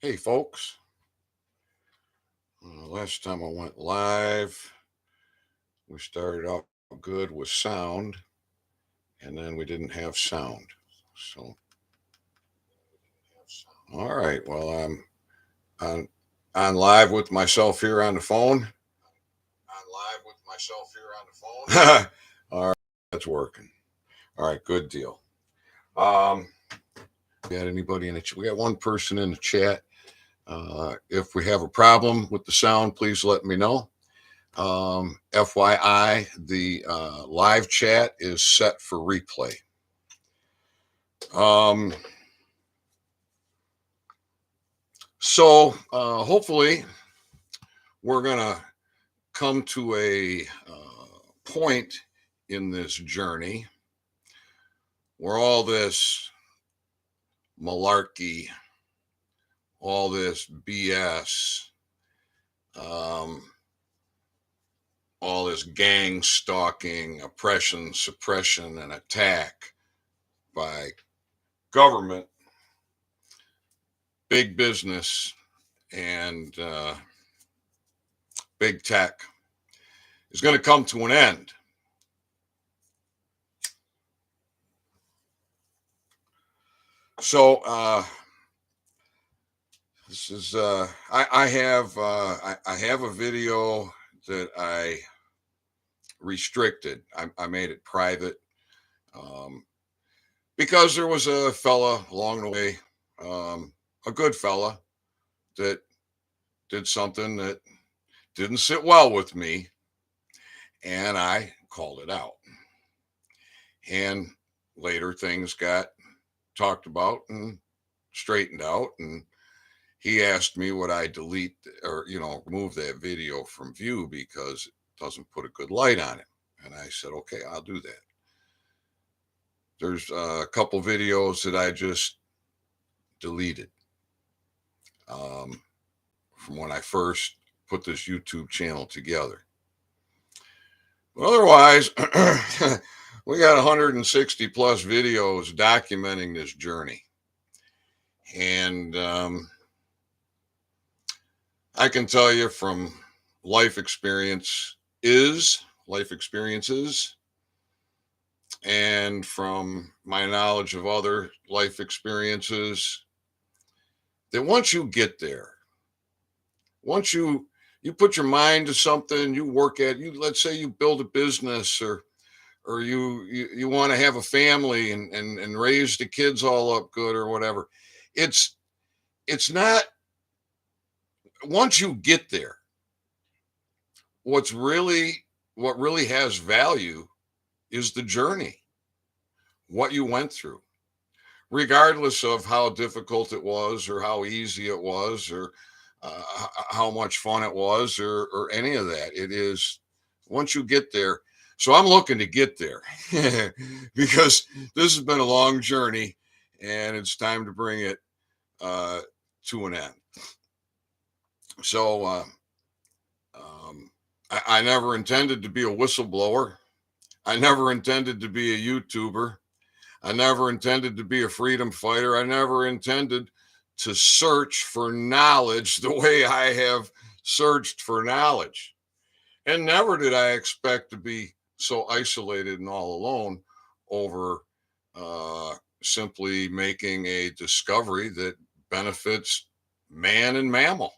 Hey, folks. Last time I went live, we started out good with sound, and then we didn't have sound. So, all right. Well, I'm on live with myself here on the phone. All right, that's working. All right, good deal. Um, got anybody in the chat? We got one person in the chat. If we have a problem with the sound, please let me know. FYI, the live chat is set for replay. So hopefully we're going to come to a point in this journey where all this malarkey, all this BS, all this gang stalking, oppression, suppression, and attack by government, big business, and big tech is going to come to an end. So this is I have a video that I restricted. I made it private because there was a fella along the way, a good fella, that did something that didn't sit well with me, and I called it out. And later things got talked about and straightened out, and he asked me would I delete or remove that video from view because it doesn't put a good light on it. And I said, okay, I'll do that. There's a couple videos that I just deleted from when I first put this YouTube channel together. But otherwise, we got 160 plus videos documenting this journey. And I can tell you from life experiences, and from my knowledge of other life experiences, that once you get there, once you put your mind to something, you work at, let's say you build a business, or you want to have a family and raise the kids all up good or whatever. It's not, once you get there, what really has value is the journey, what you went through, regardless of how difficult it was or how easy it was or how much fun it was or any of that. It is, once you get there. So I'm looking to get there because this has been a long journey and it's time to bring it to an end. So I never intended to be a whistleblower. I never intended to be a YouTuber. I never intended to be a freedom fighter. I never intended to search for knowledge the way I have searched for knowledge. And never did I expect to be so isolated and all alone over simply making a discovery that benefits man and mammal.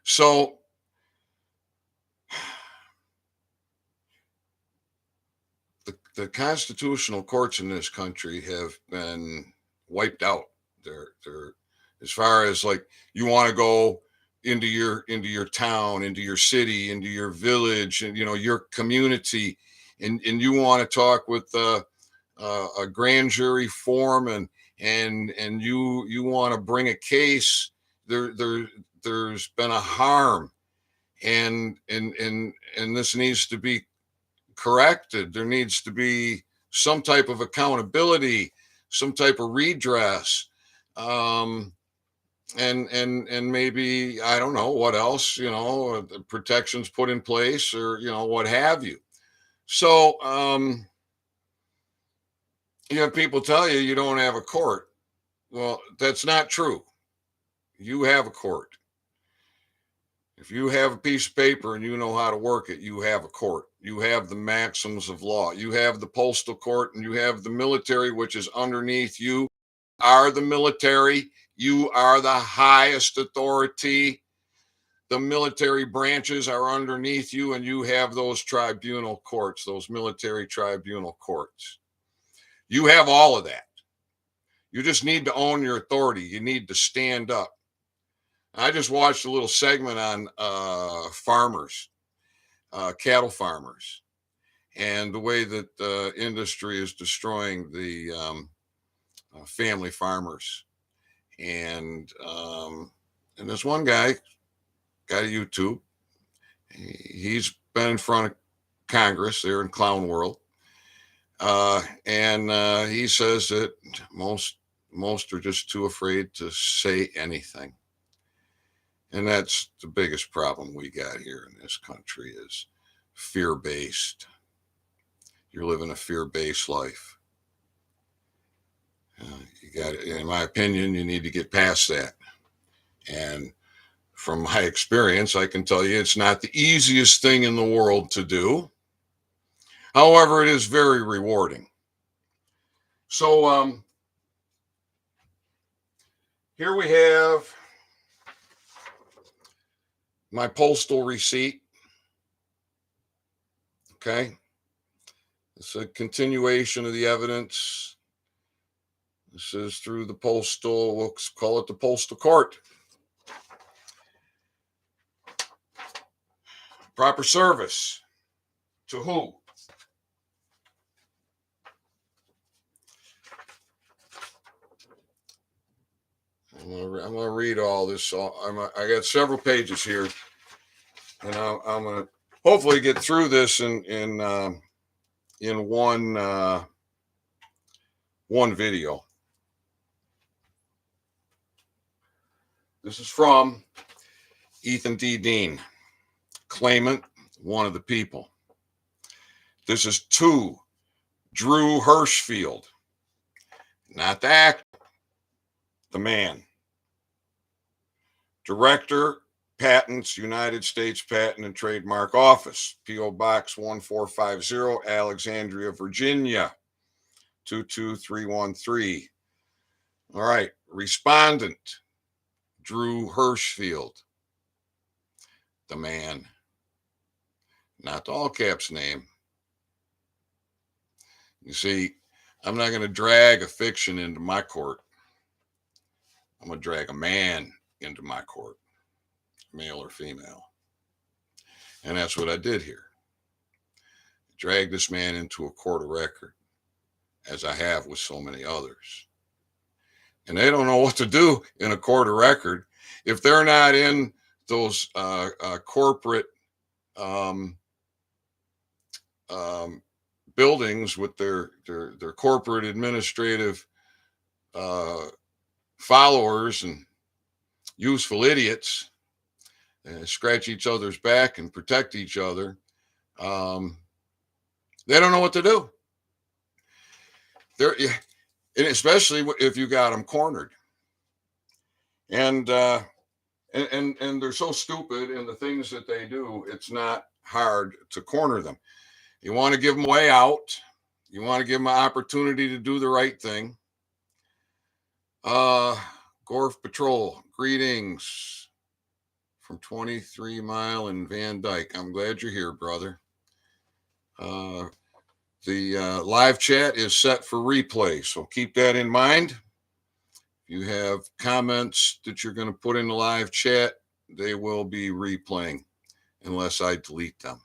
So the constitutional courts in this country have been wiped out. They're as far as, like, you want to go into your town, into your city, into your village, and your community, and you want to talk with a grand jury foreman, and you want to bring a case. There's been a harm, and this needs to be corrected. There needs to be some type of accountability, some type of redress, and maybe, I don't know what else, protections put in place, or what have you. So you have people tell you don't have a court. Well, that's not true. You have a court. If you have a piece of paper and you know how to work it, you have a court. You have the maxims of law. You have the postal court and you have the military, which is underneath you. Are the military. You are the highest authority. The military branches are underneath you, and you have those tribunal courts, those military tribunal courts. You have all of that. You just need to own your authority. You need to stand up. I just watched a little segment on farmers, cattle farmers, and the way that the industry is destroying the family farmers. And this one guy got a YouTube. He's been in front of Congress there in Clown World, and he says that most are just too afraid to say anything. And that's the biggest problem we got here in this country is fear-based. You're living a fear-based life. You got, in my opinion, you need to get past that. And from my experience, I can tell you it's not the easiest thing in the world to do. However, it is very rewarding. So here we have my postal receipt. Okay. It's a continuation of the evidence. This is through the postal, we'll call it the postal court. Proper service. To who? I'm gonna read all this. I got several pages here, and I'm gonna hopefully get through this in one video. This is from Ethan D. Dean, claimant, one of the people. This is to Drew Hirschfield, not the actor, the man. Director, Patents, United States Patent and Trademark Office, P.O. Box 1450, Alexandria, Virginia, 22313. All right, respondent, Drew Hirschfield, the man, not the all caps name. You see, I'm not going to drag a fiction into my court. I'm going to drag a man into my court, male or female. And that's what I did here. Drag this man into a court of record, as I have with so many others. And they don't know what to do in a court of record if they're not in those corporate buildings with their corporate administrative followers and useful idiots, scratch each other's back and protect each other. They don't know what to do. And especially if you got them cornered. And they're so stupid in the things that they do, it's not hard to corner them. You want to give them a way out. You want to give them an opportunity to do the right thing. Gorf Patrol, greetings from 23 Mile in Van Dyke. I'm glad you're here, brother. The live chat is set for replay, so keep that in mind. If you have comments that you're going to put in the live chat, they will be replaying unless I delete them.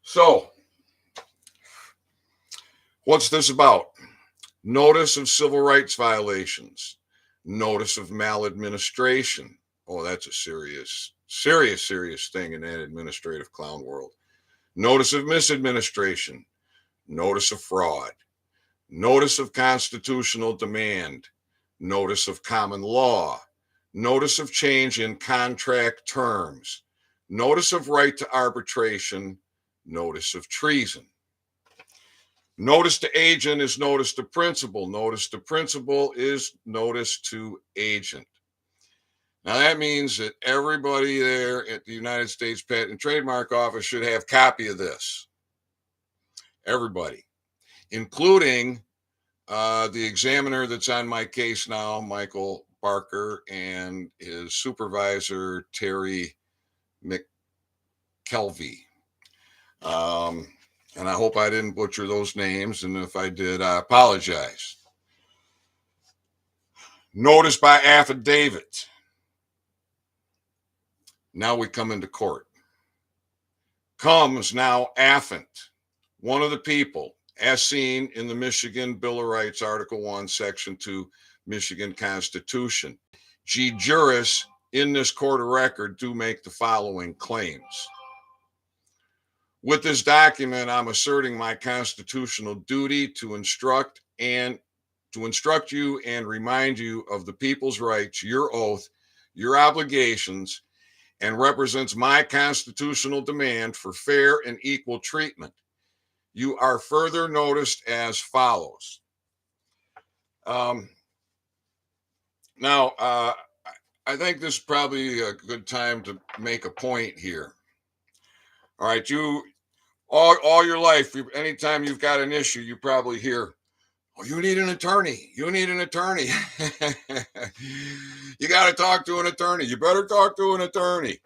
So, what's this about? Notice of civil rights violations. Notice of maladministration. Oh, that's a serious thing in that administrative clown world. Notice of misadministration. Notice of fraud. Notice of constitutional demand. Notice of common law. Notice of change in contract terms. Notice of right to arbitration. Notice of treason. Notice to agent is notice to principal. Notice to principal is notice to agent. Now that means that everybody there at the United States Patent and Trademark Office should have a copy of this. Everybody, including the examiner that's on my case now, Michael Barker, and his supervisor, Terry McKelvey. And I hope I didn't butcher those names. And if I did, I apologize. Notice by affidavit. Now we come into court. Comes now affiant, one of the people, as seen in the Michigan Bill of Rights, Article 1, Section 2, Michigan Constitution. G. juris in this court of record do make the following claims. With this document, I'm asserting my constitutional duty to instruct you and remind you of the people's rights, your oath, your obligations, and represents my constitutional demand for fair and equal treatment. You are further noticed as follows. Now, I think this is probably a good time to make a point here. All right, all your life, anytime you've got an issue, you probably hear, "Oh, you need an attorney. You need an attorney." You got to talk to an attorney. You better talk to an attorney.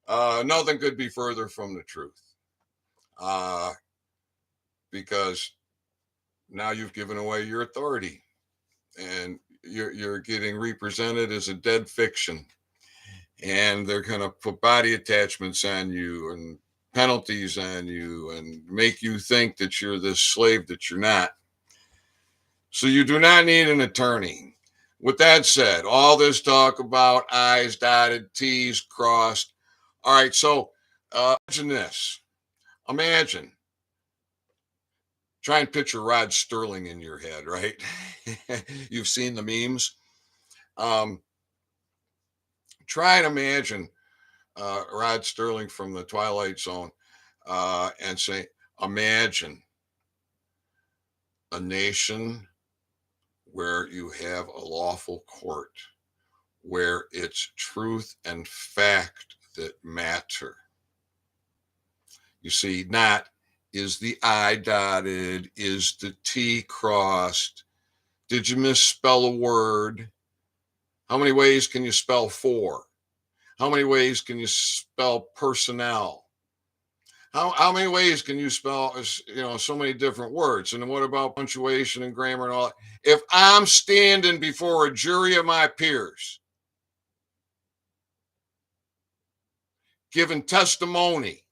Nothing could be further from the truth. Because now you've given away your authority, and you're getting represented as a dead fiction, and they're going to put body attachments on you and penalties on you and make you think that you're this slave that you're not. So you do not need an attorney. With that said, all this talk about I's dotted, T's crossed. All right, so imagine this. Imagine. Try and picture Rod Sterling in your head, right? You've seen the memes. Try and imagine Rod Sterling from the Twilight Zone and say, imagine a nation where you have a lawful court, where it's truth and fact that matter. You see, not is the I dotted, is the T crossed, did you misspell a word? How many ways can you spell for? How many ways can you spell personnel? How many ways can you spell, so many different words? And then what about punctuation and grammar and all that? If I'm standing before a jury of my peers, giving testimony,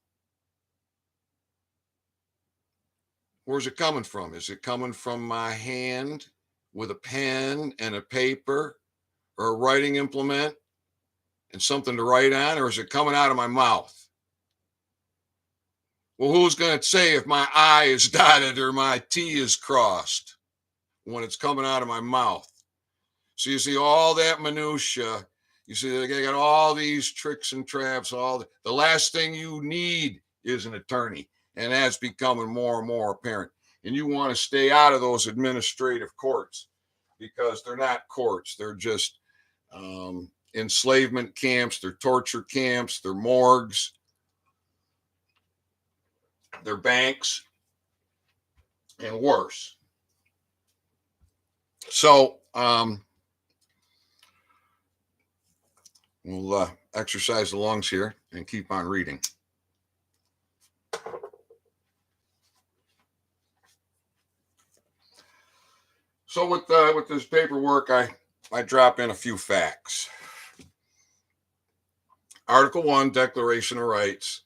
where's it coming from? Is it coming from my hand with a pen and a paper or a writing implement and something to write on, or is it coming out of my mouth? Well, who's going to say if my I is dotted or my T is crossed when it's coming out of my mouth? So you see all that minutia. You see they got all these tricks and traps. The last thing you need is an attorney, and that's becoming more and more apparent. And you want to stay out of those administrative courts because they're not courts. They're just enslavement camps. They're torture camps. They're morgues. They're banks, and worse. So we'll exercise the lungs here and keep on reading. So with this paperwork, I drop in a few facts. Article 1, Declaration of Rights.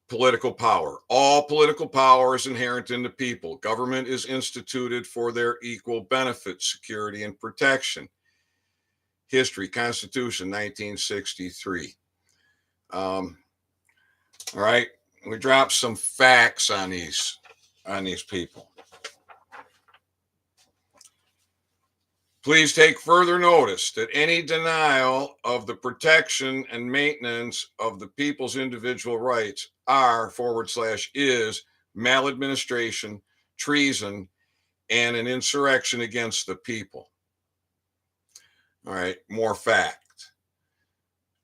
Political power. All political power is inherent in the people. Government is instituted for their equal benefit, security, and protection. History, Constitution, 1963. All right, we drop some facts on these people. Please take further notice that any denial of the protection and maintenance of the people's individual rights are / is maladministration, treason, and an insurrection against the people. All right, more fact.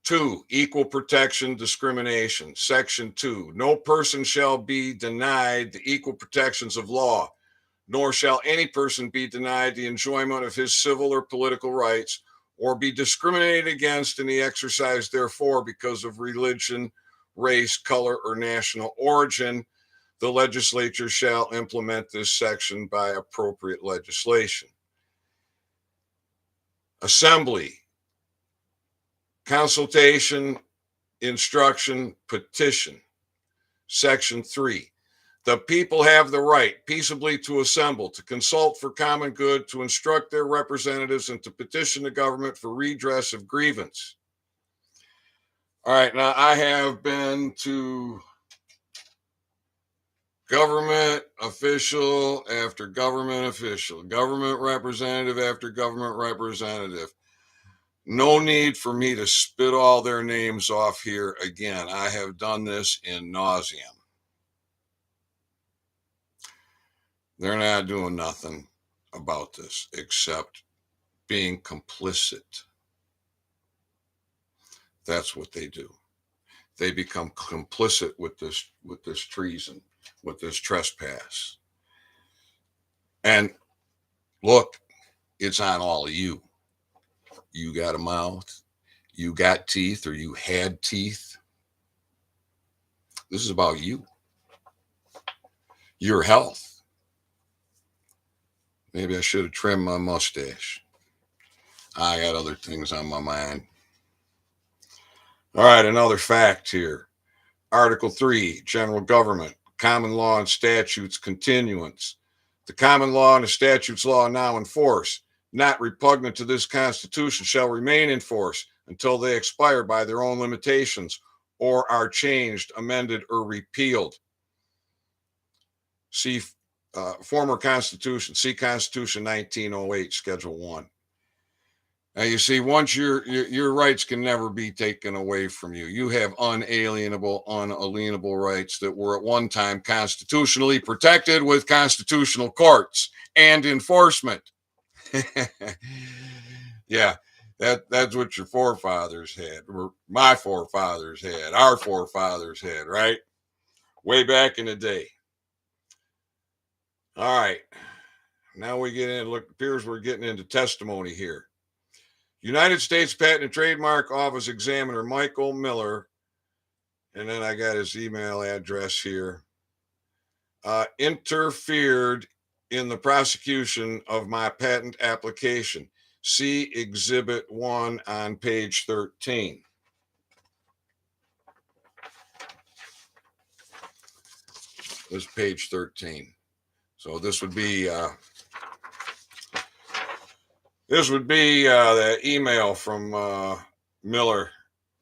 2, equal protection discrimination. Section 2, no person shall be denied the equal protections of law, nor shall any person be denied the enjoyment of his civil or political rights, or be discriminated against in the exercise therefore because of religion, race, color, or national origin. The legislature shall implement this section by appropriate legislation. Assembly, consultation, instruction, petition. Section 3, the people have the right peaceably to assemble, to consult for common good, to instruct their representatives, and to petition the government for redress of grievance. All right, now I have been to government official after government official, government representative after government representative. No need for me to spit all their names off here again. I have done this in nauseam. They're not doing nothing about this except being complicit. That's what they do. They become complicit with this treason, with this trespass. And look, it's on all of you. You got a mouth, you got teeth, or you had teeth. This is about you, your health. Maybe I should have trimmed my mustache. I got other things on my mind. All right, another fact here. Article 3, General Government, Common Law and Statutes Continuance. The common law and the statutes law now in force, not repugnant to this Constitution, shall remain in force until they expire by their own limitations or are changed, amended, or repealed. See former Constitution, see Constitution 1908, Schedule 1. Now, you see, once your rights can never be taken away from you. You have unalienable rights that were at one time constitutionally protected with constitutional courts and enforcement. Yeah, that's what your forefathers had, or my forefathers had, our forefathers had, right? Way back in the day. All right. Now we get in, look, appears we're getting into testimony here. United States Patent and Trademark Office Examiner Michael Miller, and then I got his email address here, interfered in the prosecution of my patent application. See Exhibit 1 on page 13. This is page 13. So this would be the email from Miller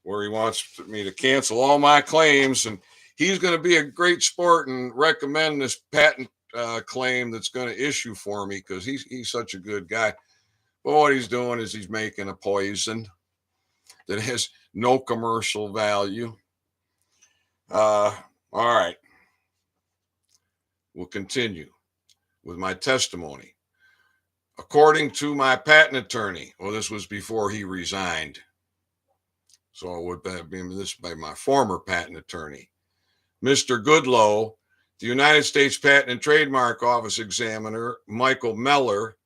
where he wants me to cancel all my claims, and he's going to be a great sport and recommend this patent claim that's going to issue for me because he's such a good guy. But what he's doing is he's making a poison that has no commercial value. All right. We'll continue with my testimony. According to my patent attorney, well, this was before he resigned, so it would have been this by my former patent attorney, Mr. Goodloe, the United States Patent and Trademark Office examiner, Michael Miller,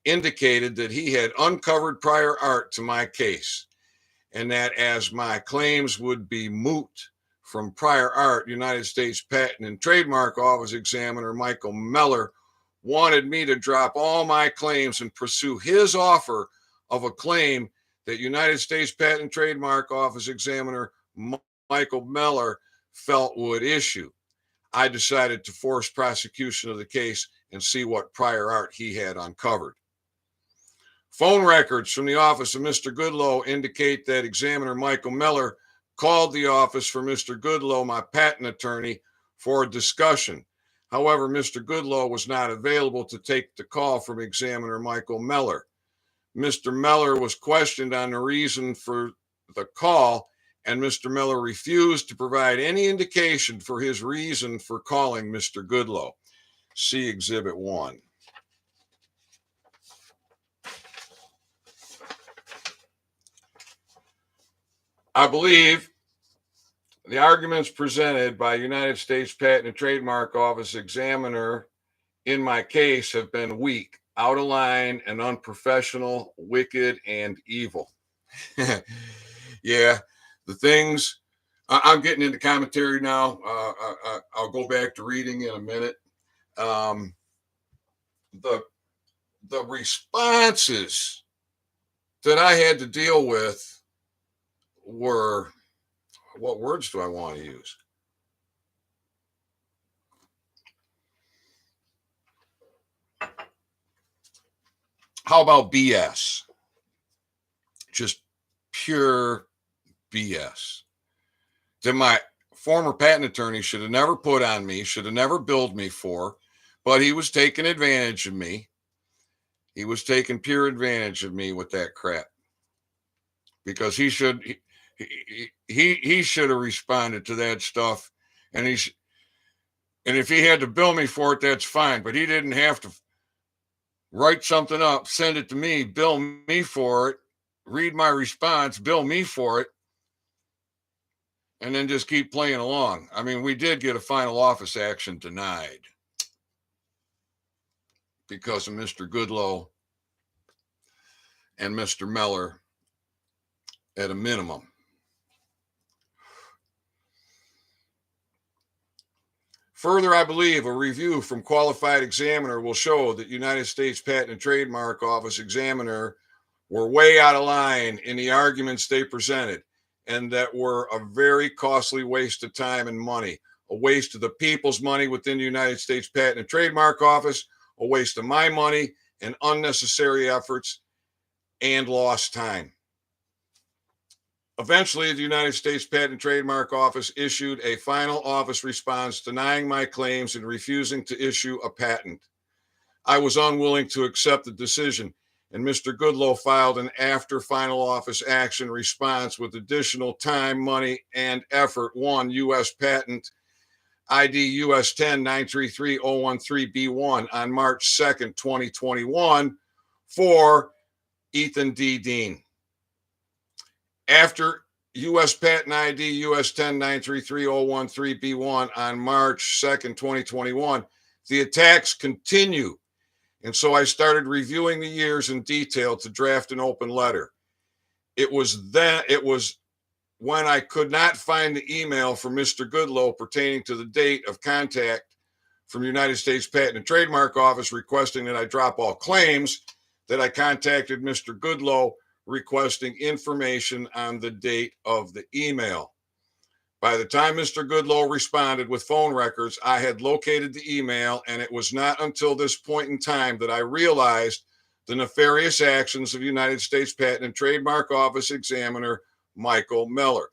indicated that he had uncovered prior art to my case, and that as my claims would be moot from prior art, United States Patent and Trademark Office examiner Michael Miller wanted me to drop all my claims and pursue his offer of a claim that United States Patent and Trademark Office examiner Michael Miller felt would issue. I decided to force prosecution of the case and see what prior art he had uncovered. Phone records from the office of Mr. Goodloe indicate that examiner Michael Miller called the office for Mr. Goodloe, my patent attorney, for a discussion. However, Mr. Goodloe was not available to take the call from examiner Michael Miller. Mr. Miller was questioned on the reason for the call, and Mr. Miller refused to provide any indication for his reason for calling Mr. Goodloe. See Exhibit 1. I believe the arguments presented by United States Patent and Trademark Office examiner in my case have been weak, out of line, and unprofessional, wicked, and evil. Yeah, the things I'm getting into commentary now. I'll go back to reading in a minute. Um, the the responses that I had to deal with were, what words do I want to use? How about BS? Just pure BS that my former patent attorney should have never put on me, should have never billed me for, but he was taking advantage of me. He was taking pure advantage of me with that crap, because he should have responded to that stuff, and and if he had to bill me for it, that's fine, but he didn't have to write something up, send it to me, bill me for it, read my response, bill me for it, and then just keep playing along. I mean, we did get a final office action denied because of Mr. Goodloe and Mr. Miller at a minimum. Further, I believe a review from qualified examiner will show that United States Patent and Trademark Office examiner were way out of line in the arguments they presented, and that were a very costly waste of time and money, a waste of the people's money within the United States Patent and Trademark Office, a waste of my money, and unnecessary efforts and lost time. Eventually, the United States Patent and Trademark Office issued a final office response denying my claims and refusing to issue a patent. I was unwilling to accept the decision, and Mr. Goodloe filed an after final office action response with additional time, money, and effort. 1, U.S. Patent ID US 10-933-013B1 on March 2nd, 2021 for Ethan D. Dean. After U.S. Patent ID US 10-933-013B1 on March 2nd, 2021, the attacks continue. And so I started reviewing the years in detail to draft an open letter. It was when I could not find the email from Mr. Goodloe pertaining to the date of contact from United States Patent and Trademark Office requesting that I drop all claims that I contacted Mr. Goodloe requesting information on the date of the email. By the time Mr. Goodloe responded with phone records, I had located the email, and it was not until this point in time that I realized the nefarious actions of United States Patent and Trademark Office examiner Michael Miller,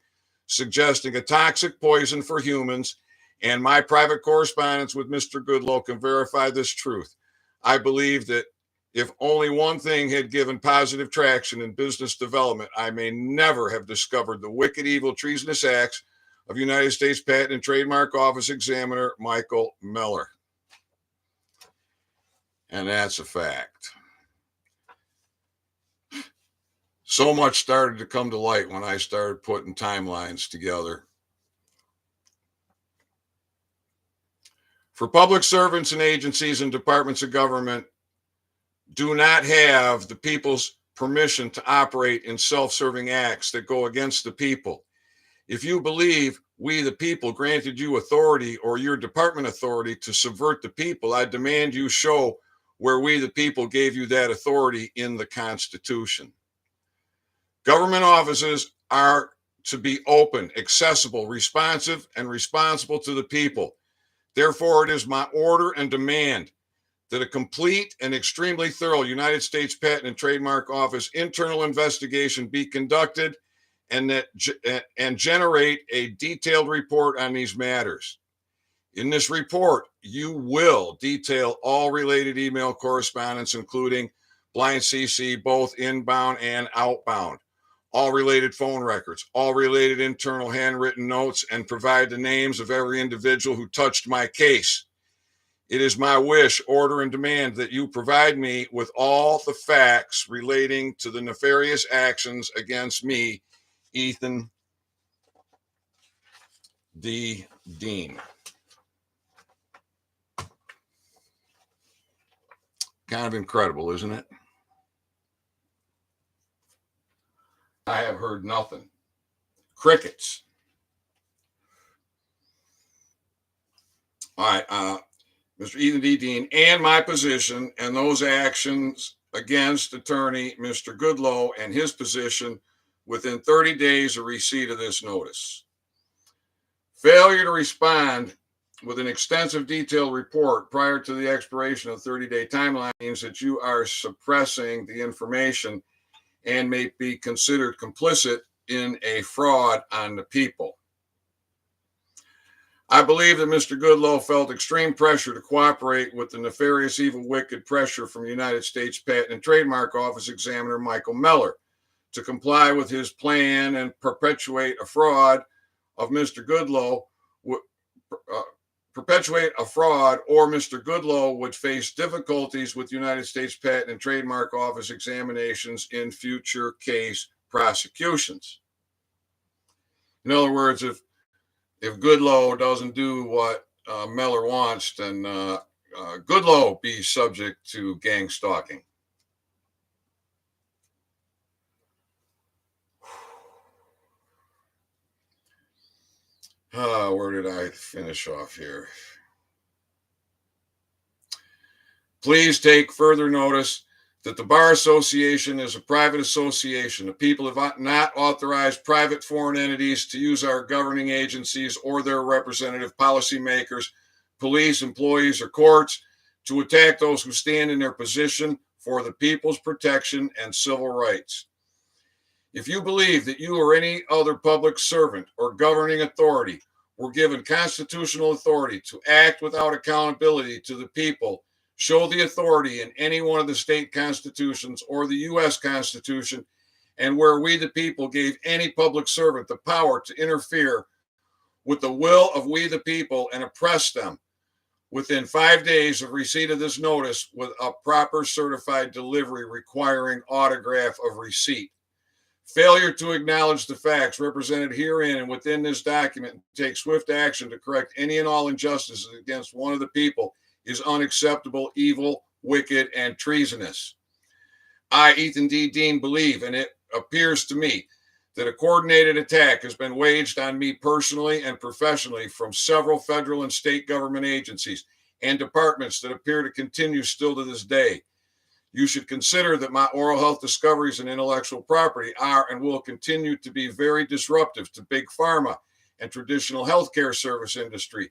suggesting a toxic poison for humans, and my private correspondence with Mr. Goodloe can verify this truth. I believe that if only one thing had given positive traction in business development, I may never have discovered the wicked, evil, treasonous acts of United States Patent and Trademark Office examiner Michael Miller. And that's a fact. So much started to come to light when I started putting timelines together. For public servants and agencies and departments of government do not have the people's permission to operate in self-serving acts that go against the people. If you believe we, the people, granted you authority or your department authority to subvert the people, I demand you show where we, the people, gave you that authority in the Constitution. Government offices are to be open, accessible, responsive, and responsible to the people. Therefore, it is my order and demand that a complete and extremely thorough United States Patent and Trademark Office internal investigation be conducted and generate a detailed report on these matters. In this report, you will detail all related email correspondence, including blind CC, both inbound and outbound, all related phone records, all related internal handwritten notes, and provide the names of every individual who touched my case. It is my wish, order, and demand that you provide me with all the facts relating to the nefarious actions against me, Ethan D. Dean. Kind of incredible, isn't it? I have heard nothing. Crickets. All right, Mr. Ethan D. Dean, and my position and those actions against attorney Mr. Goodloe and his position within 30 days of receipt of this notice. Failure to respond with an extensive detailed report prior to the expiration of the 30-day timeline means that you are suppressing the information and may be considered complicit in a fraud on the people. I believe that Mr. Goodloe felt extreme pressure to cooperate with the nefarious, evil, wicked pressure from United States Patent and Trademark Office Examiner Michael Meller to comply with his plan and perpetuate a fraud of Mr. Goodloe, or Mr. Goodloe would face difficulties with United States Patent and Trademark Office examinations in future case prosecutions. In other words, if Goodloe doesn't do what Meller wants, then Goodloe be subject to gang stalking. Where did I finish off here? Please take further notice that the Bar Association is a private association. The people have not authorized private foreign entities to use our governing agencies or their representative policymakers, police, employees, or courts to attack those who stand in their position for the people's protection and civil rights. If you believe that you or any other public servant or governing authority were given constitutional authority to act without accountability to the people, show the authority in any one of the state constitutions or the U.S. Constitution, and where we the people gave any public servant the power to interfere with the will of we the people and oppress them within 5 days of receipt of this notice with a proper certified delivery requiring autograph of receipt. Failure to acknowledge the facts represented herein and within this document and take swift action to correct any and all injustices against one of the people is unacceptable, evil, wicked, and treasonous. I, Ethan D. Dean, believe, and it appears to me, that a coordinated attack has been waged on me personally and professionally from several federal and state government agencies and departments that appear to continue still to this day. You should consider that my oral health discoveries and intellectual property are and will continue to be very disruptive to big pharma and traditional healthcare service industry,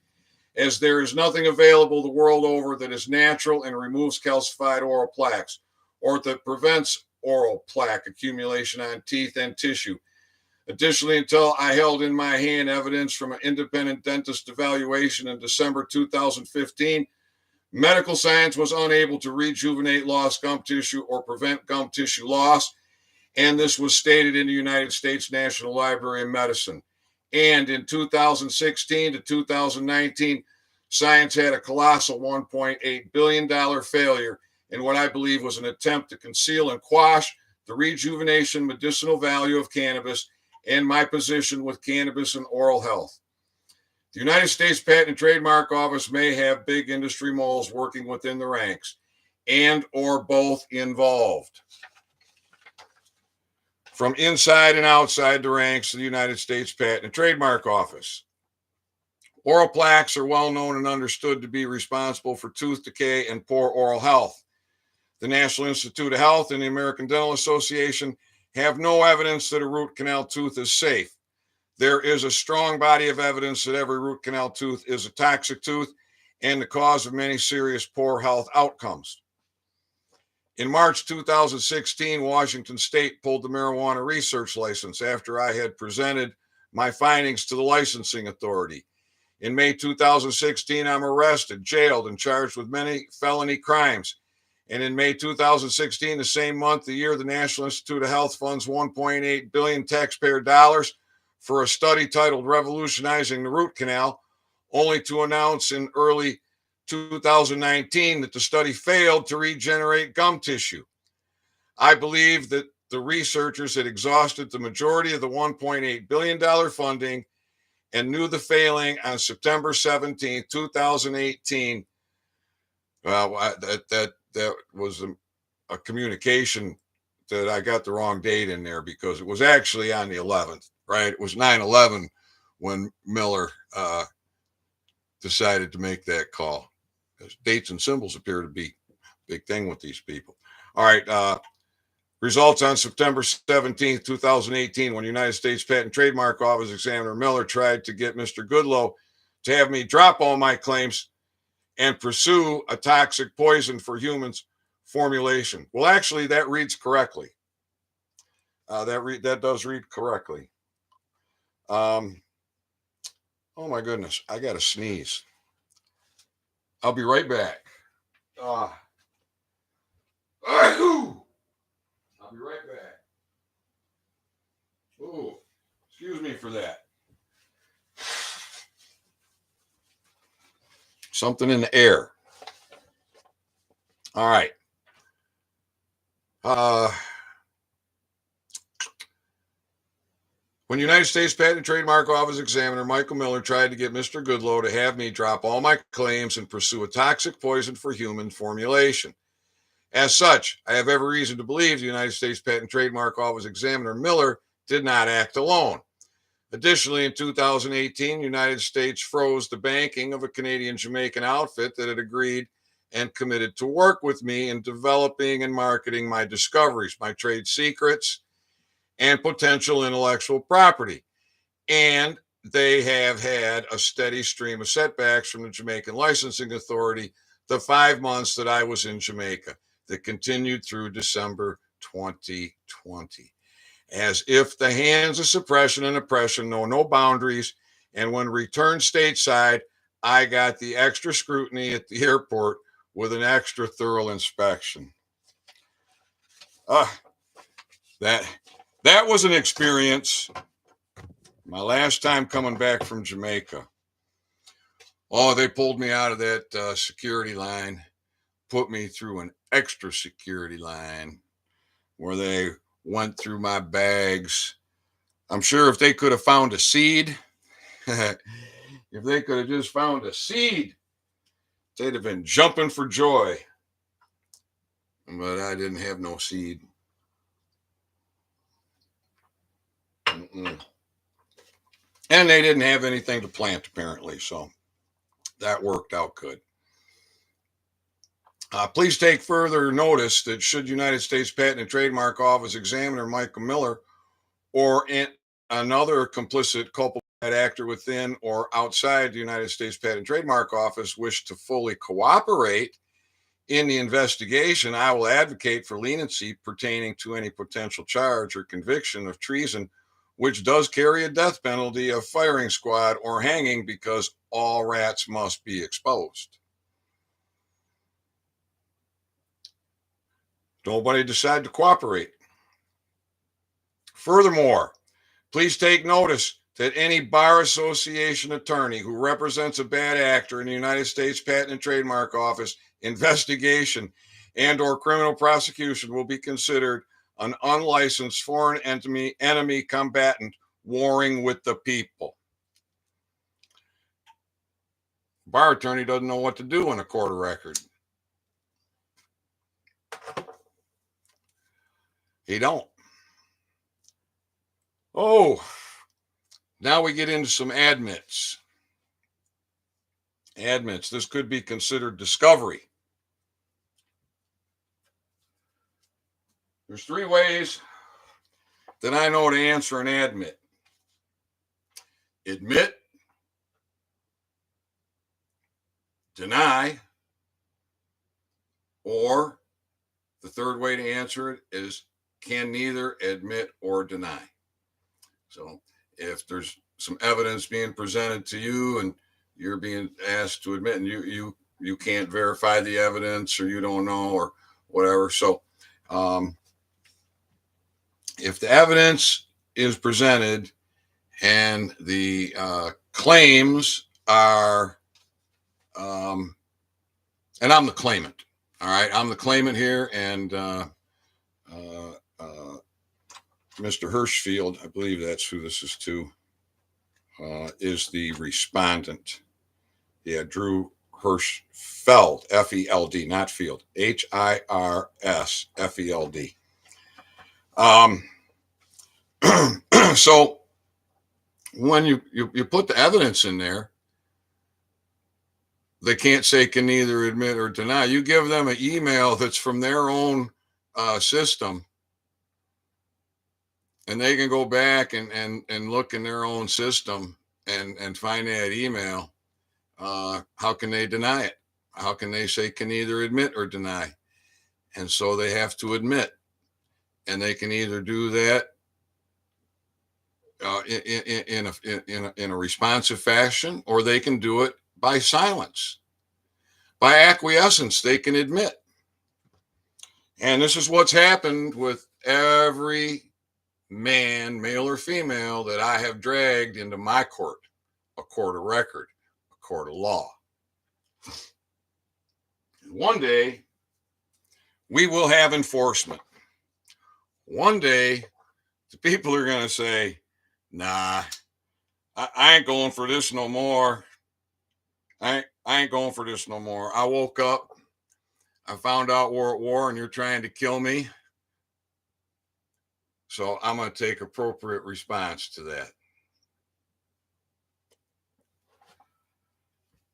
as there is nothing available the world over that is natural and removes calcified oral plaques, or that prevents oral plaque accumulation on teeth and tissue. Additionally, until I held in my hand evidence from an independent dentist evaluation in December 2015, medical science was unable to rejuvenate lost gum tissue or prevent gum tissue loss, and this was stated in the United States National Library of Medicine. And in 2016 to 2019, science had a colossal $1.8 billion failure in what I believe was an attempt to conceal and quash the rejuvenation medicinal value of cannabis and my position with cannabis and oral health. The United States Patent and Trademark Office may have big industry moles working within the ranks and or both involved. From inside and outside the ranks of the United States Patent and Trademark Office. Oral plaques are well known and understood to be responsible for tooth decay and poor oral health. The National Institute of Health and the American Dental Association have no evidence that a root canal tooth is safe. There is a strong body of evidence that every root canal tooth is a toxic tooth and the cause of many serious poor health outcomes. In March 2016, Washington State pulled the marijuana research license after I had presented my findings to the licensing authority. In May 2016, I'm arrested, jailed, and charged with many felony crimes. And in May 2016, the same month, the year, the National Institute of Health funds $1.8 billion taxpayer dollars for a study titled Revolutionizing the Root Canal, only to announce in early 2019 that the study failed to regenerate gum tissue. I believe that the researchers had exhausted the majority of the $1.8 billion funding and knew the failing on September 17, 2018. Well, that was a communication that I got the wrong date in there because it was actually on the 11th, right? It was 9/11 when Miller decided to make that call. Dates and symbols appear to be a big thing with these people. All right. Results on September 17th, 2018, when United States Patent and Trademark Office Examiner Miller tried to get Mr. Goodloe to have me drop all my claims and pursue a toxic poison for humans formulation. Well, actually, that reads correctly. That does read correctly. Oh my goodness, I got to sneeze. I'll be right back. I'll be right back. Oh, excuse me for that. Something in the air. All right. When United States Patent and Trademark Office Examiner Michael Miller tried to get Mr. Goodloe to have me drop all my claims and pursue a toxic poison for human formulation. As such, I have every reason to believe the United States Patent and Trademark Office Examiner Miller did not act alone. Additionally, in 2018, the United States froze the banking of a Canadian-Jamaican outfit that had agreed and committed to work with me in developing and marketing my discoveries, my trade secrets, and potential intellectual property. And they have had a steady stream of setbacks from the Jamaican Licensing Authority the 5 months that I was in Jamaica that continued through December 2020. As if the hands of suppression and oppression know no boundaries, and when returned stateside, I got the extra scrutiny at the airport with an extra thorough inspection. That was an experience. My last time coming back from Jamaica. Oh, they pulled me out of that security line, put me through an extra security line where they went through my bags. I'm sure if they could have found a seed, if they could have just found a seed, they'd have been jumping for joy. But I didn't have no seed. And they didn't have anything to plant, apparently. So that worked out good. Please take further notice that should United States Patent and Trademark Office Examiner Michael Miller or another complicit culpable actor within or outside the United States Patent and Trademark Office wish to fully cooperate in the investigation, I will advocate for leniency pertaining to any potential charge or conviction of treason, which does carry a death penalty of firing squad or hanging, because all rats must be exposed. Nobody decide to cooperate. Furthermore, please take notice that any bar association attorney who represents a bad actor in the United States Patent and Trademark Office investigation and or criminal prosecution will be considered an unlicensed foreign enemy combatant warring with the people. Bar attorney doesn't know what to do in a court of record. He don't. Oh, now we get into some admits. Admits. This could be considered discovery. There's 3 ways that I know to answer an admit. Admit, deny, or the third way to answer it is can neither admit or deny. So if there's some evidence being presented to you and you're being asked to admit and you can't verify the evidence or you don't know or whatever. So if the evidence is presented and the claims are And I'm the claimant. All right, I'm the claimant here, and Mr. Hirschfield, I believe that's who this is to, is the respondent. Yeah, Drew Hirschfeld, F-E-L-D, not Field, Hirsfeld. So when you put the evidence in there, they can't say can neither admit or deny. You give them an email that's from their own system, and they can go back and look in their own system and find that email. How can they deny it? How can they say can neither admit or deny? And so they have to admit, and they can either do that in a responsive fashion, or they can do it by silence. By acquiescence, they can admit. And this is what's happened with every man, male or female, that I have dragged into my court, a court of record, a court of law. And one day, we will have enforcement. One day, the people are going to say, nah, I ain't going for this no more. I ain't going for this no more. I woke up, I found out we're at war and you're trying to kill me. So I'm going to take appropriate response to that.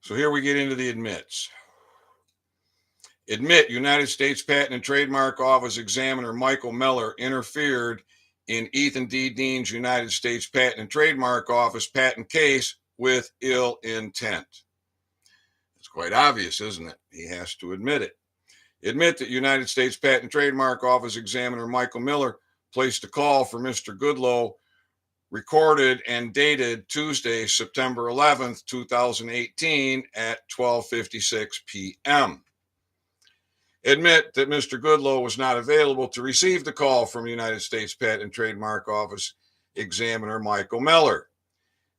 So here we get into the admits. Admit United States Patent and Trademark Office Examiner Michael Miller interfered in Ethan D. Dean's United States Patent and Trademark Office patent case with ill intent. It's quite obvious, isn't it? He has to admit it. Admit that United States Patent and Trademark Office Examiner Michael Miller placed a call for Mr. Goodloe, recorded and dated Tuesday, September 11th, 2018 at 12:56 p.m. Admit that Mr. Goodloe was not available to receive the call from United States Patent and Trademark Office Examiner Michael Miller.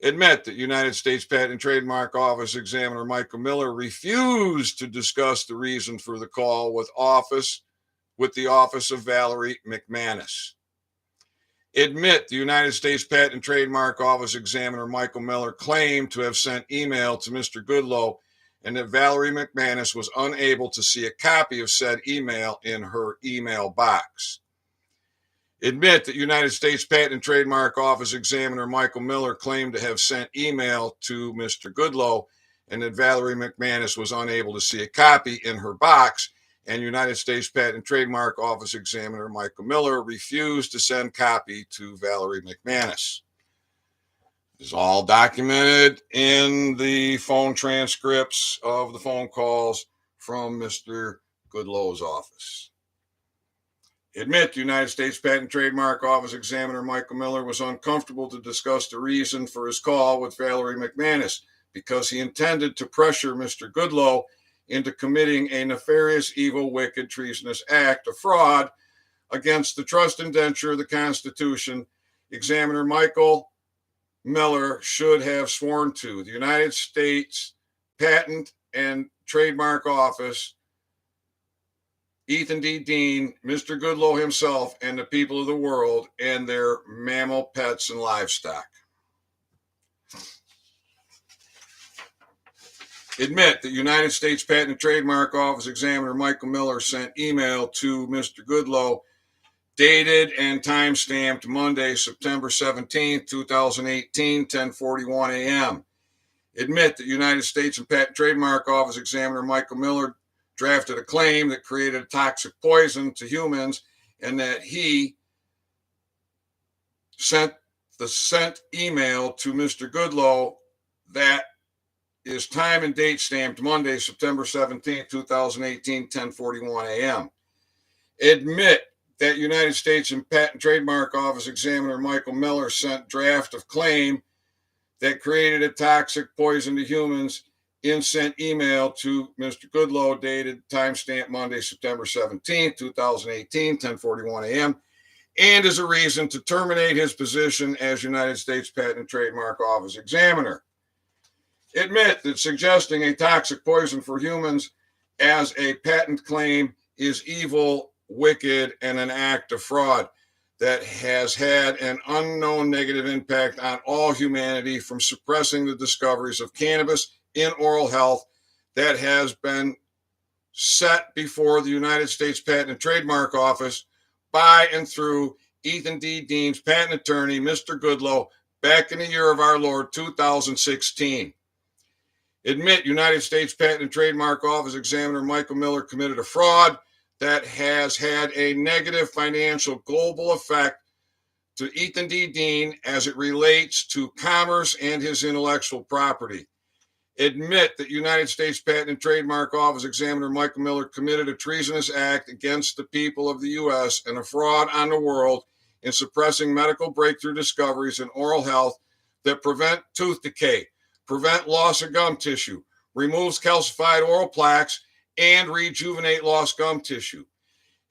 Admit that United States Patent and Trademark Office Examiner Michael Miller refused to discuss the reason for the call with the office of Valerie McManus. Admit the United States Patent and Trademark Office Examiner Michael Miller claimed to have sent email to Mr. Goodloe and that Valerie McManus was unable to see a copy of said email in her email box. Admit that United States Patent and Trademark Office Examiner Michael Miller claimed to have sent email to Mr. Goodloe and that Valerie McManus was unable to see a copy in her box, and United States Patent and Trademark Office Examiner Michael Miller refused to send copy to Valerie McManus. Is all documented in the phone transcripts of the phone calls from Mr. Goodloe's office. Admit the United States Patent and Trademark Office Examiner Michael Miller was uncomfortable to discuss the reason for his call with Valerie McManus because he intended to pressure Mr. Goodloe into committing a nefarious, evil, wicked, treasonous act of fraud against the trust indenture of the Constitution. Examiner Michael Miller should have sworn to the United States Patent and Trademark Office, Ethan D. Dean, Mr. Goodloe himself, and the people of the world and their mammal pets and livestock. Admit that United States Patent and Trademark Office Examiner Michael Miller sent email to Mr. Goodloe dated and time-stamped Monday, September 17, 2018, 10:41 a.m. Admit that United States and Patent and Trademark Office Examiner Michael Miller drafted a claim that created a toxic poison to humans and that he sent email to Mr. Goodloe that is time and date stamped Monday, September 17, 2018, 10:41 a.m. Admit that United States and Patent and Trademark Office Examiner Michael Miller sent draft of claim that created a toxic poison to humans in sent email to Mr. Goodloe dated timestamp Monday, September 17, 2018, 10:41 a.m. and as a reason to terminate his position as United States Patent and Trademark Office Examiner. Admit that suggesting a toxic poison for humans as a patent claim is evil, wicked, and an act of fraud that has had an unknown negative impact on all humanity, from suppressing the discoveries of cannabis in oral health that has been set before the United States Patent and Trademark Office by and through Ethan D. Dean's patent attorney, Mr. Goodloe, back in the year of our Lord, 2016. Admit United States Patent and Trademark Office examiner Michael Miller committed a fraud that has had a negative financial global effect to Ethan D. Dean as it relates to commerce and his intellectual property. Admit that United States Patent and Trademark Office examiner Michael Miller committed a treasonous act against the people of the U.S. and a fraud on the world in suppressing medical breakthrough discoveries in oral health that prevent tooth decay, prevent loss of gum tissue, removes calcified oral plaques, and rejuvenate lost gum tissue.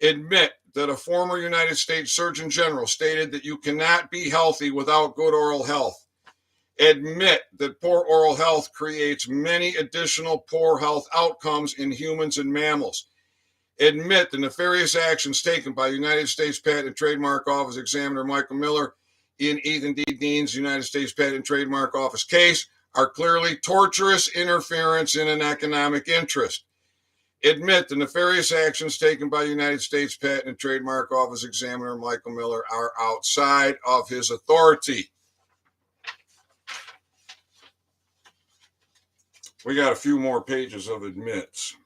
Admit that a former United States Surgeon General stated that you cannot be healthy without good oral health. Admit that poor oral health creates many additional poor health outcomes in humans and mammals. Admit the nefarious actions taken by United States Patent and Trademark Office examiner Michael Miller in Ethan D. Dean's United States Patent and Trademark Office case are clearly torturous interference in an economic interest. Admit the nefarious actions taken by United States Patent and Trademark Office examiner Michael Miller are outside of his authority. We got a few more pages of admits.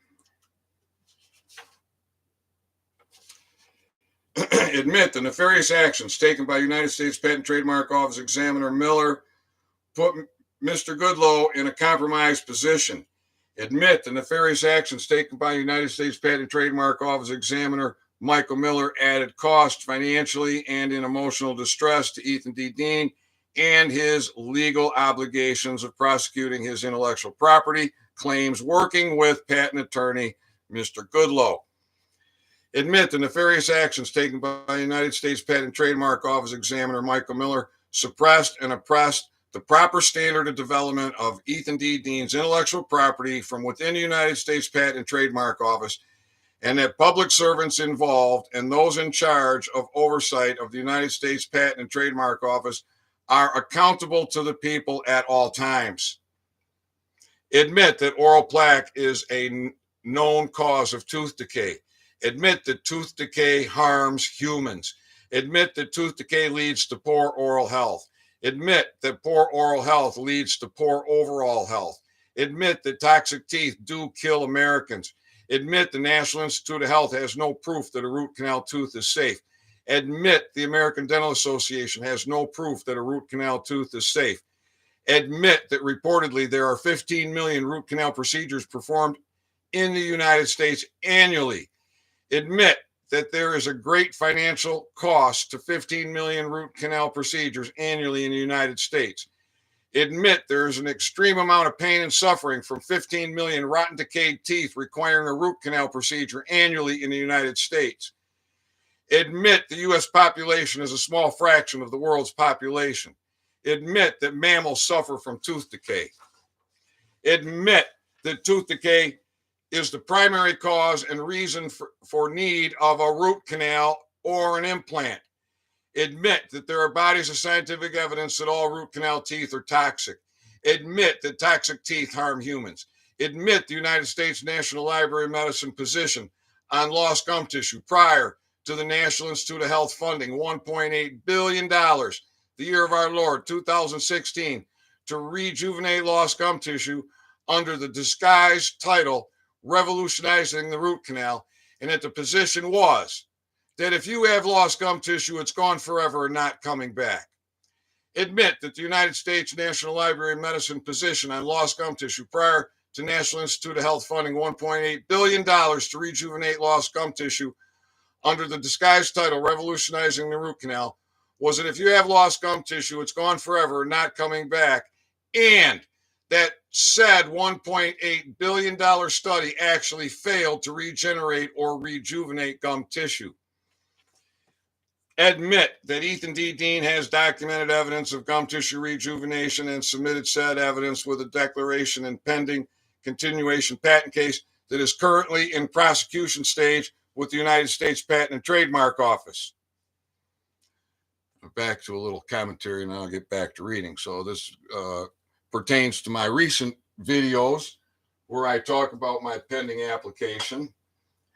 Admit the nefarious actions taken by United States Patent and Trademark Office examiner Miller put Mr. Goodloe in a compromised position. Admit the nefarious actions taken by United States Patent and Trademark Office examiner Michael Miller added cost financially and in emotional distress to Ethan D. Dean and his legal obligations of prosecuting his intellectual property claims working with patent attorney Mr. Goodloe. Admit the nefarious actions taken by United States Patent and Trademark Office examiner Michael Miller suppressed and oppressed the proper standard of development of Ethan D. Dean's intellectual property from within the United States Patent and Trademark Office, and that public servants involved and those in charge of oversight of the United States Patent and Trademark Office are accountable to the people at all times. Admit that oral plaque is a known cause of tooth decay. Admit that tooth decay harms humans. Admit that tooth decay leads to poor oral health. Admit that poor oral health leads to poor overall health. Admit that toxic teeth do kill Americans. Admit the National Institute of Health has no proof that a root canal tooth is safe. Admit the American Dental Association has no proof that a root canal tooth is safe. Admit that reportedly there are 15 million root canal procedures performed in the United States annually. Admit that there is a great financial cost to 15 million root canal procedures annually in the United States. Admit there is an extreme amount of pain and suffering from 15 million rotten, decayed teeth requiring a root canal procedure annually in the United States. Admit the U.S. population is a small fraction of the world's population. Admit that mammals suffer from tooth decay. Admit that tooth decay is the primary cause and reason for need of a root canal or an implant. Admit that there are bodies of scientific evidence that all root canal teeth are toxic. Admit that toxic teeth harm humans. Admit the United States National Library of Medicine position on lost gum tissue prior to the National Institute of Health funding $1.8 billion, the year of our Lord, 2016, to rejuvenate lost gum tissue under the disguised title Revolutionizing the Root Canal, and that the position was that if you have lost gum tissue, it's gone forever and not coming back. Admit that the United States National Library of Medicine position on lost gum tissue prior to National Institute of Health funding $1.8 billion to rejuvenate lost gum tissue under the disguised title Revolutionizing the Root Canal was that if you have lost gum tissue, it's gone forever and not coming back, and that said $1.8 billion study actually failed to regenerate or rejuvenate gum tissue. Admit that Ethan D. Dean has documented evidence of gum tissue rejuvenation and submitted said evidence with a declaration and pending continuation patent case that is currently in prosecution stage with the United States Patent and Trademark Office. Back to a little commentary, and I'll get back to reading. So this pertains to my recent videos where I talk about my pending application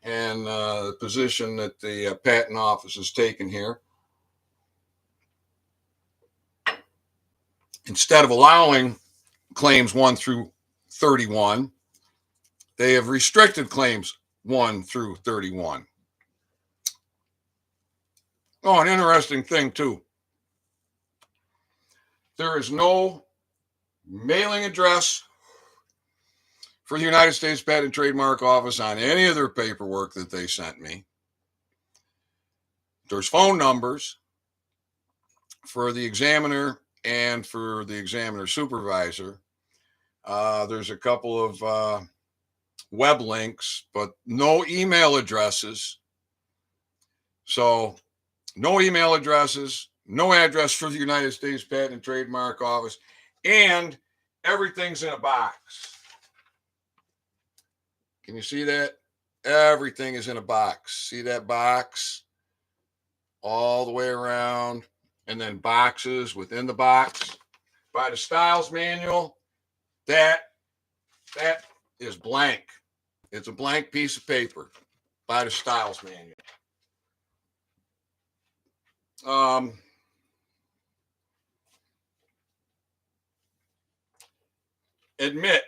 and the position that the Patent Office has taken here. Instead of allowing claims 1 through 31, they have restricted claims 1 through 31. Oh, an interesting thing, too. There is no mailing address for the United States Patent and Trademark Office on any of their paperwork that they sent me. There's phone numbers for the examiner and for the examiner supervisor. There's a couple of web links, but no email addresses. So no email addresses, no address for the United States Patent and Trademark Office, and everything's in a box. Can you see that? Everything is in a box. See that box? All the way around, and then boxes within the box. By the Styles Manual, that is blank. It's a blank piece of paper by the Styles Manual. Admit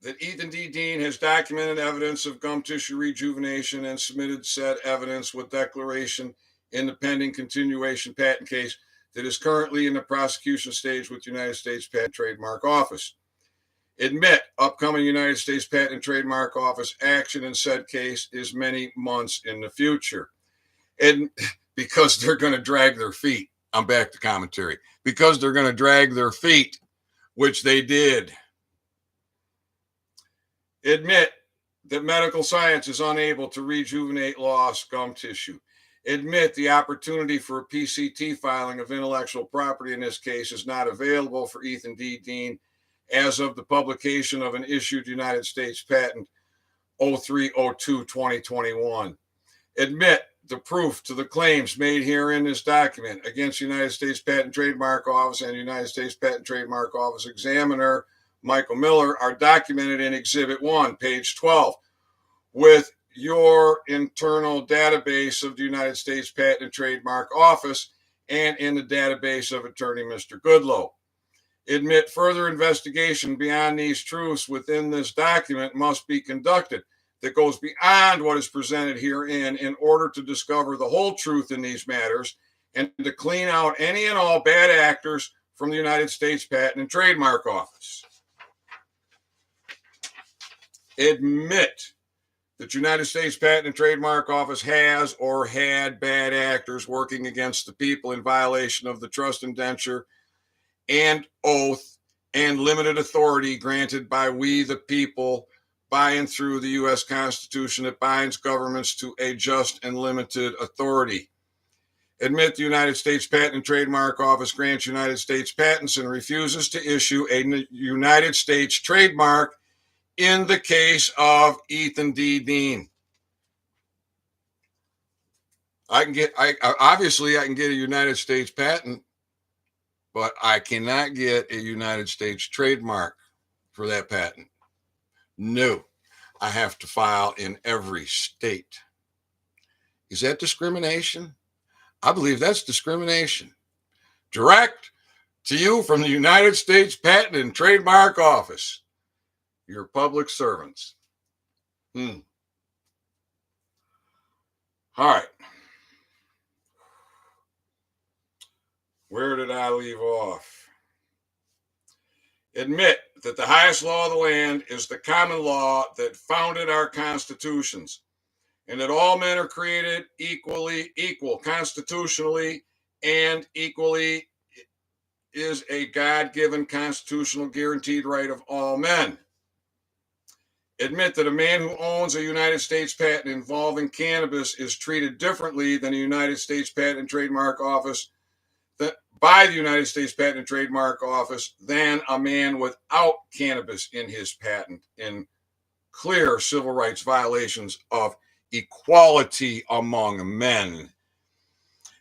that Ethan D. Dean has documented evidence of gum tissue rejuvenation and submitted said evidence with declaration in the pending continuation patent case that is currently in the prosecution stage with the United States Patent and Trademark Office. Admit upcoming United States Patent and Trademark Office action in said case is many months in the future. And because they're going to drag their feet. I'm back to commentary. Because they're going to drag their feet, which they did. Admit that medical science is unable to rejuvenate lost gum tissue. Admit the opportunity for a PCT filing of intellectual property in this case is not available for Ethan D. Dean as of the publication of an issued United States Patent 0302-2021. Admit the proof to the claims made here in this document against the United States Patent and Trademark Office and United States Patent and Trademark Office examiner Michael Miller are documented in Exhibit 1, page 12, with your internal database of the United States Patent and Trademark Office and in the database of attorney Mr. Goodloe. Admit further investigation beyond these truths within this document must be conducted that goes beyond what is presented herein in order to discover the whole truth in these matters and to clean out any and all bad actors from the United States Patent and Trademark Office. Admit that United States Patent and Trademark Office has or had bad actors working against the people in violation of the trust indenture and oath and limited authority granted by we the people by and through the U.S. Constitution that binds governments to a just and limited authority. Admit the United States Patent and Trademark Office grants United States patents and refuses to issue a United States trademark in the case of Ethan D. Dean. I can get a United States patent, but I cannot get a United States trademark for that patent. No, I have to file in every state. Is that discrimination? I believe that's discrimination. Direct to you from the United States Patent and Trademark Office. Your public servants. All right. Where did I leave off? Admit that the highest law of the land is the common law that founded our constitutions, and that all men are created equal constitutionally, and equally is a God-given constitutional guaranteed right of all men. Admit that a man who owns a United States patent involving cannabis is treated differently than a United States Patent and Trademark Office by the United States Patent and Trademark Office than a man without cannabis in his patent in clear civil rights violations of equality among men.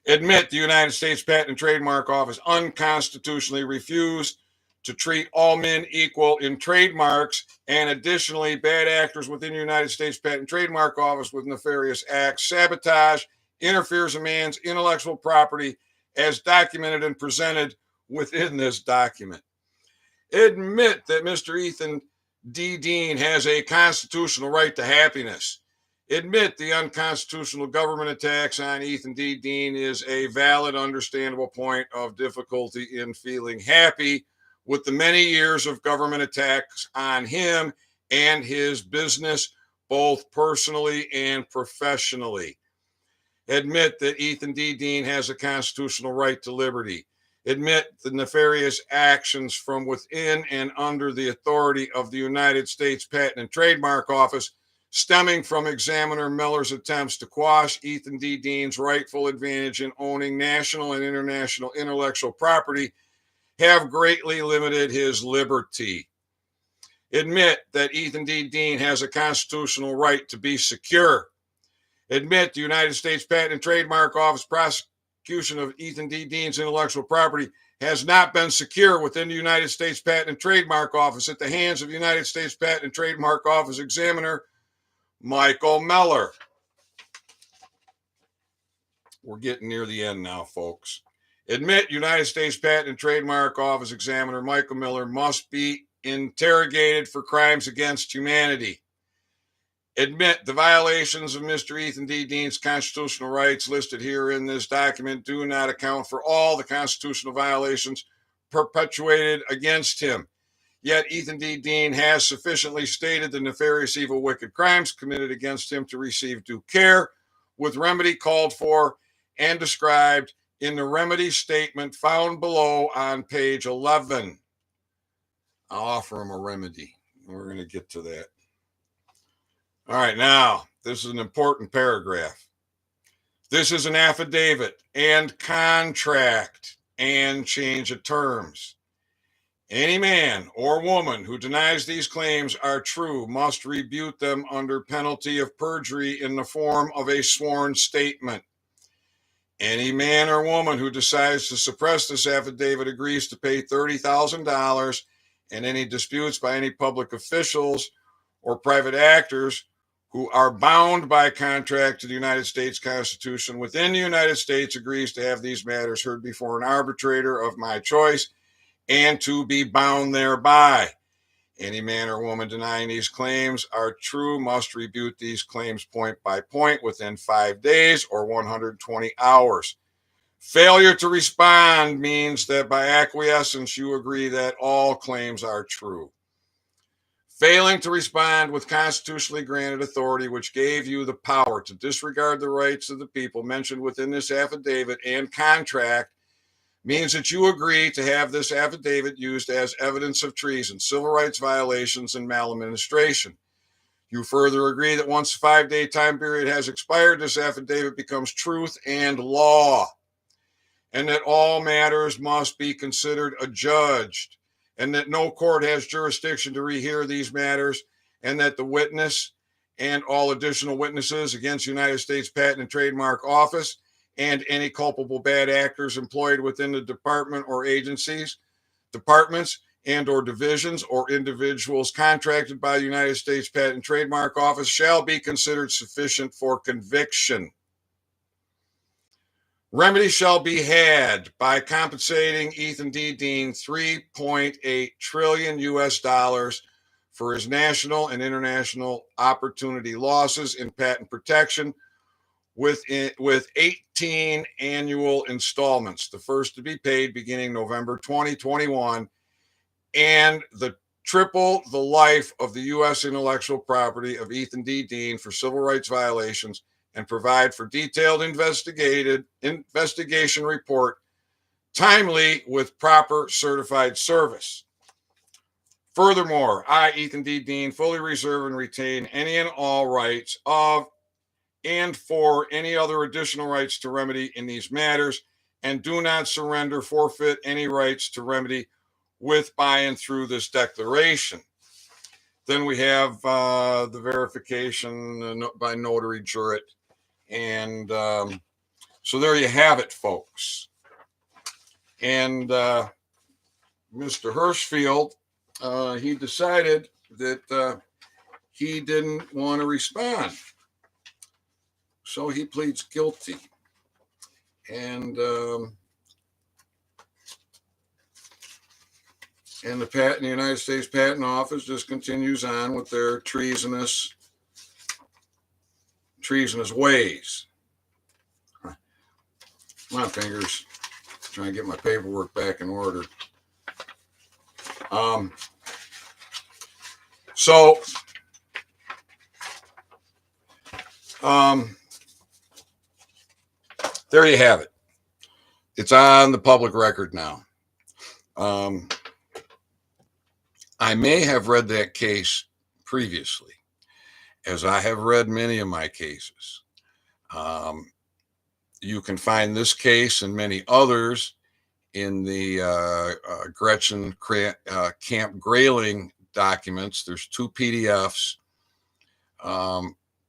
Admit the United States Patent and Trademark Office unconstitutionally refused to treat all men equal in trademarks, and additionally, bad actors within the United States Patent and Trademark Office with nefarious acts sabotage, interferes in man's intellectual property as documented and presented within this document. Admit that Mr. Ethan D. Dean has a constitutional right to happiness. Admit the unconstitutional government attacks on Ethan D. Dean is a valid, understandable point of difficulty in feeling happy with the many years of government attacks on him and his business, both personally and professionally. Admit that Ethan D. Dean has a constitutional right to liberty. Admit the nefarious actions from within and under the authority of the United States Patent and Trademark Office stemming from Examiner Miller's attempts to quash Ethan D. Dean's rightful advantage in owning national and international intellectual property have greatly limited his liberty. Admit that Ethan D. Dean has a constitutional right to be secure. Admit the United States Patent and Trademark Office prosecution of Ethan D. Dean's intellectual property has not been secure within the United States Patent and Trademark Office at the hands of the United States Patent and Trademark Office Examiner Michael Miller. We're getting near the end now, folks. Admit United States Patent and Trademark Office Examiner Michael Miller must be interrogated for crimes against humanity. Admit the violations of Mr. Ethan D. Dean's constitutional rights listed here in this document do not account for all the constitutional violations perpetuated against him. Yet Ethan D. Dean has sufficiently stated the nefarious, evil, wicked crimes committed against him to receive due care, with remedy called for and described in the remedy statement found below on page 11. I'll offer him a remedy. We're going to get to that. All right, now, this is an important paragraph. This is an affidavit and contract and change of terms. Any man or woman who denies these claims are true must rebut them under penalty of perjury in the form of a sworn statement. Any man or woman who decides to suppress this affidavit agrees to pay $30,000, and any disputes by any public officials or private actors who are bound by contract to the United States Constitution within the United States agrees to have these matters heard before an arbitrator of my choice and to be bound thereby. Any man or woman denying these claims are true must rebut these claims point by point within 5 days or 120 hours. Failure to respond means that by acquiescence you agree that all claims are true. Failing to respond with constitutionally granted authority, which gave you the power to disregard the rights of the people mentioned within this affidavit and contract, means that you agree to have this affidavit used as evidence of treason, civil rights violations, and maladministration. You further agree that once the 5-day time period has expired, this affidavit becomes truth and law, and that all matters must be considered adjudged, and that no court has jurisdiction to rehear these matters, and that the witness and all additional witnesses against the United States Patent and Trademark Office and any culpable bad actors employed within the department or agencies, departments, and or divisions or individuals contracted by the United States Patent and Trademark Office shall be considered sufficient for conviction. Remedy shall be had by compensating Ethan D. Dean $3.8 trillion for his national and international opportunity losses in patent protection with 18 annual installments, the first to be paid beginning November 2021, and the triple the life of the U.S. intellectual property of Ethan D. Dean for civil rights violations, and provide for detailed investigation report, timely with proper certified service. Furthermore, I, Ethan D. Dean, fully reserve and retain any and all rights of and for any other additional rights to remedy in these matters, and do not surrender, forfeit any rights to remedy with, by, and through this declaration. Then we have the verification by notary jurat. And so there you have it, folks. And Mr. Hirschfield, he decided that he didn't want to respond. So he pleads guilty. And the United States Patent Office just continues on with their treasonous ways. My fingers, trying to get my paperwork back in order. So there you have it. It's on the public record now. I may have read that case previously, as I have read many of my cases. You can find this case and many others in the Gretchen Camp Grayling documents. There's 2 PDFs.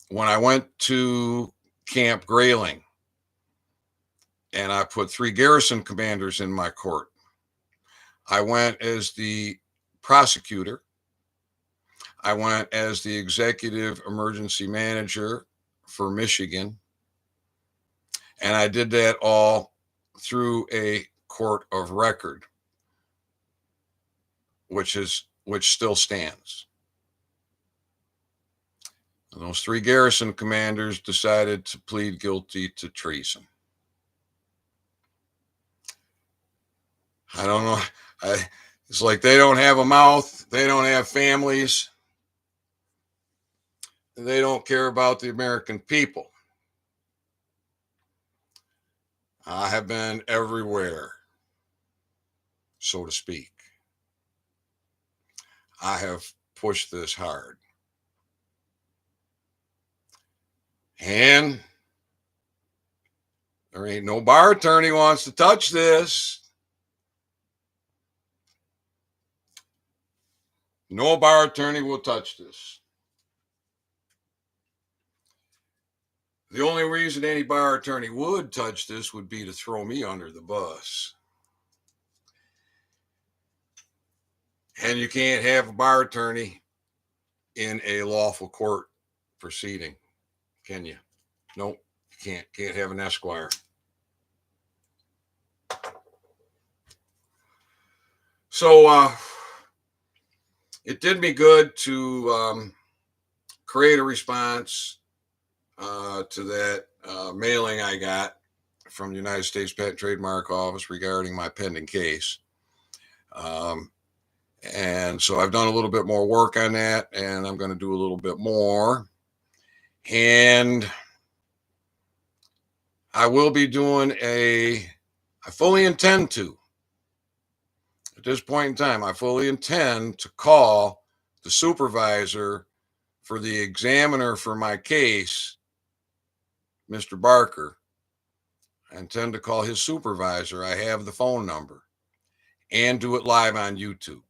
When I went to Camp Grayling and I put 3 garrison commanders in my court, I went as the prosecutor. I went as the executive emergency manager for Michigan. And I did that all through a court of record, which still stands. And those 3 garrison commanders decided to plead guilty to treason. I don't know. It's like they don't have a mouth. They don't have families. They don't care about the American people. I have been everywhere, so to speak. I have pushed this hard. And there ain't no bar attorney wants to touch this. No bar attorney will touch this. The only reason any bar attorney would touch this would be to throw me under the bus. And you can't have a bar attorney in a lawful court proceeding, can you? Nope, you can't. Can't have an esquire. So it did me good to create a response to that mailing I got from the United States Patent Trademark Office regarding my pending case. And so I've done a little bit more work on that, and I'm going to do a little bit more. And I will be doing I fully intend to, at this point in time, I fully intend to call the supervisor for the examiner for my case, Mr. Barker. I intend to call his supervisor. I have the phone number, and do it live on YouTube,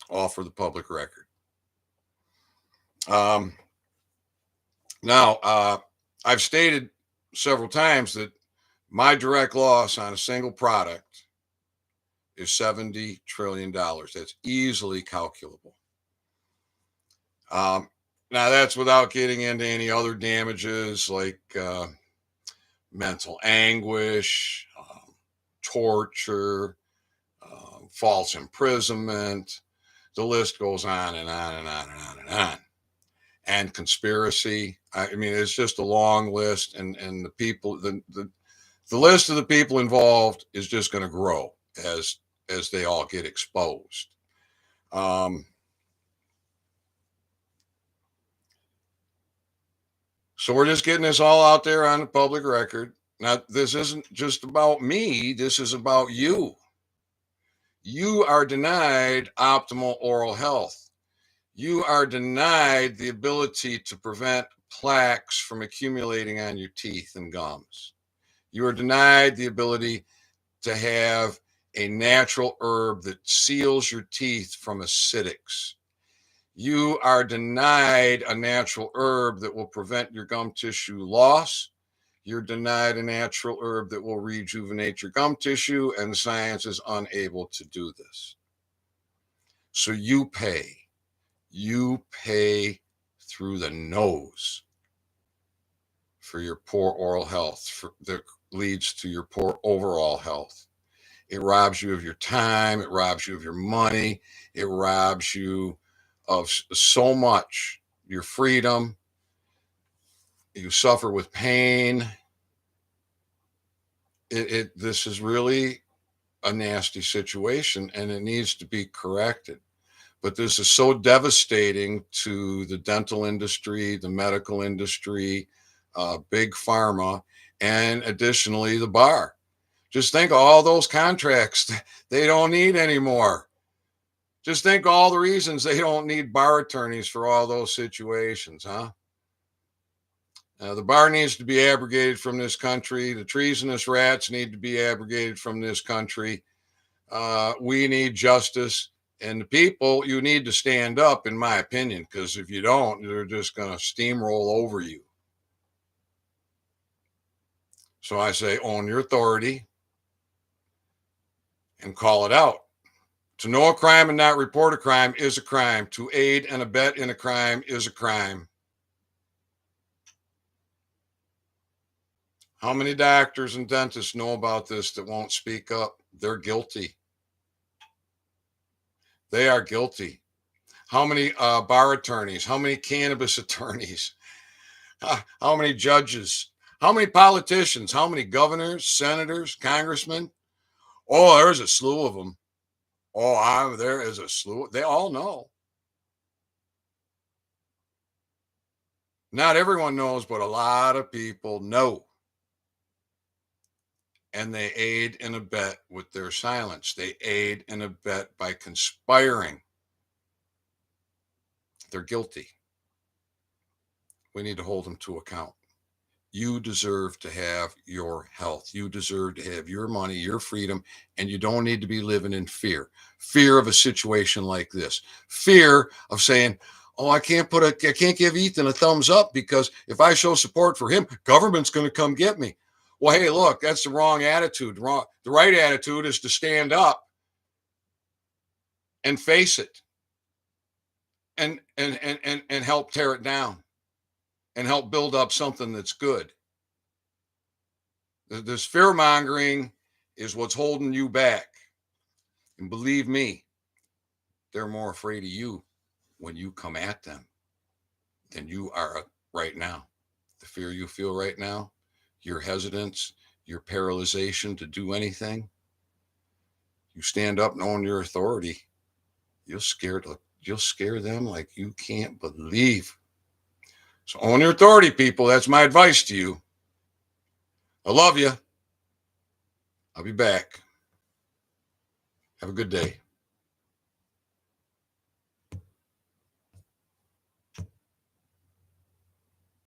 all for the public record. Now, I've stated several times that my direct loss on a single product is $70 trillion. That's easily calculable. Now, that's without getting into any other damages like mental anguish, torture, false imprisonment. The list goes on and on and on and on and on. And conspiracy. I mean, it's just a long list, and the people, the list of the people involved is just going to grow as they all get exposed. So we're just getting this all out there on the public record. Now, this isn't just about me. This is about you. You are denied optimal oral health. You are denied the ability to prevent plaques from accumulating on your teeth and gums. You are denied the ability to have a natural herb that seals your teeth from acidics. You are denied a natural herb that will prevent your gum tissue loss. You're denied a natural herb that will rejuvenate your gum tissue, and science is unable to do this. So you pay through the nose for your poor oral health that leads to your poor overall health. It robs you of your time. It robs you of your money. It robs you of so much, your freedom. You suffer with pain. This is really a nasty situation, and it needs to be corrected. But this is so devastating to the dental industry, the medical industry, big pharma, and additionally the bar. Just think of all those contracts they don't need anymore. Just think of all the reasons they don't need bar attorneys for all those situations, huh? The bar needs to be abrogated from this country. The treasonous rats need to be abrogated from this country. We need justice. And the people, you need to stand up, in my opinion, because if you don't, they're just going to steamroll over you. So I say, own your authority and call it out. To know a crime and not report a crime is a crime. To aid and abet in a crime is a crime. How many doctors and dentists know about this that won't speak up? They're guilty. They are guilty. How many bar attorneys? How many cannabis attorneys? How many judges? How many politicians? How many governors, senators, congressmen? Oh, there's a slew of them. Oh, there is a slew. They all know. Not everyone knows, but a lot of people know. And they aid and abet with their silence. They aid and abet by conspiring. They're guilty. We need to hold them to account. You deserve to have your health. You deserve to have your money, your freedom, and you don't need to be living in fear. Fear of a situation like this. Fear of saying, oh, I can't give Ethan a thumbs up because if I show support for him, government's going to come get me. Well, hey, look, that's the wrong attitude. The right attitude is to stand up and face it and help tear it down and help build up something that's good. This fear mongering is what's holding you back. And believe me, they're more afraid of you when you come at them than you are right now. The fear you feel right now, your hesitance, your paralyzation to do anything, you stand up knowing your authority, you'll scare them like you can't believe. So own your authority, people. That's my advice to you. I love you. I'll be back. Have a good day.